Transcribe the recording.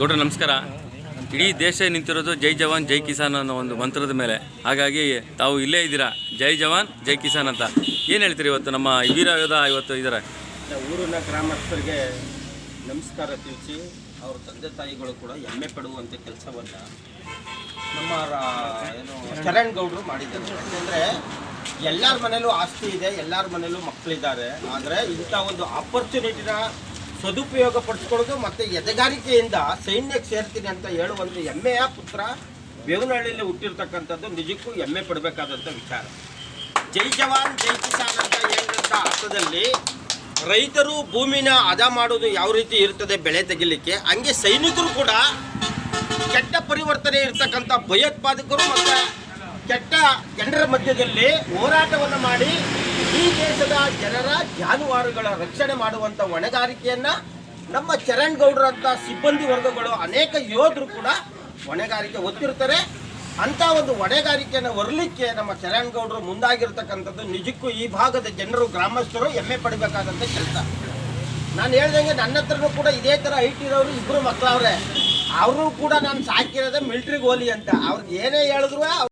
ಗೌಡ್ರ ನಮಸ್ಕಾರ. ಇಡೀ ದೇಶ ನಿಂತಿರೋದು ಜೈ ಜವಾನ್ ಜೈ ಕಿಸಾನ್ ಅನ್ನೋ ಒಂದು ಮಂತ್ರದ ಮೇಲೆ. ಹಾಗಾಗಿ ತಾವು ಇಲ್ಲೇ ಇದ್ದೀರಾ, ಜೈ ಜವಾನ್ ಜೈ ಕಿಸಾನ್ ಅಂತ. ಏನು ಹೇಳ್ತೀರಿ ಇವತ್ತು ನಮ್ಮ ವೀರ ಯೋಧ ಇವತ್ತು ಇದ್ದಾರೆ? ಊರಿನ ಗ್ರಾಮಸ್ಥರಿಗೆ ನಮಸ್ಕಾರ ತಿಳಿಸಿ ಅವ್ರ ತಂದೆ ತಾಯಿಗಳು ಕೂಡ ಹೆಮ್ಮೆ ಪಡುವಂಥ ಕೆಲಸವನ್ನು ನಮ್ಮ ಚರಣ್ ಗೌಡರು ಮಾಡಿದ್ದಾರೆ. ಯಾಕೆಂದರೆ ಎಲ್ಲರ ಮನೇಲೂ ಆಸ್ತಿ ಇದೆ, ಎಲ್ಲರ ಮನೇಲೂ ಮಕ್ಕಳಿದ್ದಾರೆ. ಆದರೆ ಇಂಥ ಒಂದು ಆಪರ್ಚುನಿಟಿನ ಸದುಪಯೋಗ ಪಡಿಸ್ಕೊಳ್ಳೋದು ಮತ್ತು ಎದೆಗಾರಿಕೆಯಿಂದ ಸೈನ್ಯಕ್ಕೆ ಸೇರ್ತೀನಿ ಅಂತ ಹೇಳುವಂಥ ಹೆಮ್ಮೆಯ ಪುತ್ರ ಬೇವನಹಳ್ಳಿಯಲ್ಲಿ ಹುಟ್ಟಿರ್ತಕ್ಕಂಥದ್ದು ನಿಜಕ್ಕೂ ಹೆಮ್ಮೆ ಪಡಬೇಕಾದಂಥ ವಿಚಾರ. ಜೈ ಜವಾನ್ ಜೈ ಕಿಸಾನ್ ಅಂತ ಹೇಳಿದಂಥ ಅರ್ಥದಲ್ಲಿ ರೈತರು ಭೂಮಿನ ಹದ ಮಾಡೋದು ಯಾವ ರೀತಿ ಇರ್ತದೆ ಬೆಳೆ ತೆಗಿಲಿಕ್ಕೆ, ಹಂಗೆ ಸೈನಿಕರು ಕೂಡ ಕೆಟ್ಟ ಪರಿವರ್ತನೆ ಇರ್ತಕ್ಕಂಥ ಭಯೋತ್ಪಾದಕರು ಮತ್ತು ಕೆಟ್ಟ ಜನರ ಮಧ್ಯದಲ್ಲಿ ಹೋರಾಟವನ್ನು ಮಾಡಿ ಈ ದೇಶದ ಜನರ ಜಾನುವಾರುಗಳ ರಕ್ಷಣೆ ಮಾಡುವಂಥ ಹೊಣೆಗಾರಿಕೆಯನ್ನು ನಮ್ಮ ಚರಣ್ ಗೌಡರಂಥ ಸಿಬ್ಬಂದಿ ವರ್ಗಗಳು ಅನೇಕ ಯೋಧರು ಕೂಡ ಹೊಣೆಗಾರಿಕೆ ಹೊತ್ತಿರ್ತಾರೆ. ಅಂಥ ಒಂದು ಹೊಣೆಗಾರಿಕೆಯನ್ನು ಹೊರಲಿಕ್ಕೆ ನಮ್ಮ ಚರಣ್ ಗೌಡರು ಮುಂದಾಗಿರ್ತಕ್ಕಂಥದ್ದು ನಿಜಕ್ಕೂ ಈ ಭಾಗದ ಜನರು ಗ್ರಾಮಸ್ಥರು ಹೆಮ್ಮೆ ಪಡಬೇಕಾದಂಥ ಕೆಲಸ. ನಾನು ಹೇಳ್ದಂಗೆ ನನ್ನ ಹತ್ರನೂ ಕೂಡ ಇದೇ ಥರ ಹೈಟ್ ಇರೋರು ಇಬ್ಬರು ಮಕ್ಕಳವ್ರೆ. ಅವರು ಕೂಡ ನಾನು ಸಾಕಿರೋದೇ ಮಿಲ್ಟ್ರಿಗೆ ಹೋಲಿ ಅಂತ. ಅವ್ರಿಗೆ ಏನೇ ಹೇಳಿದ್ರು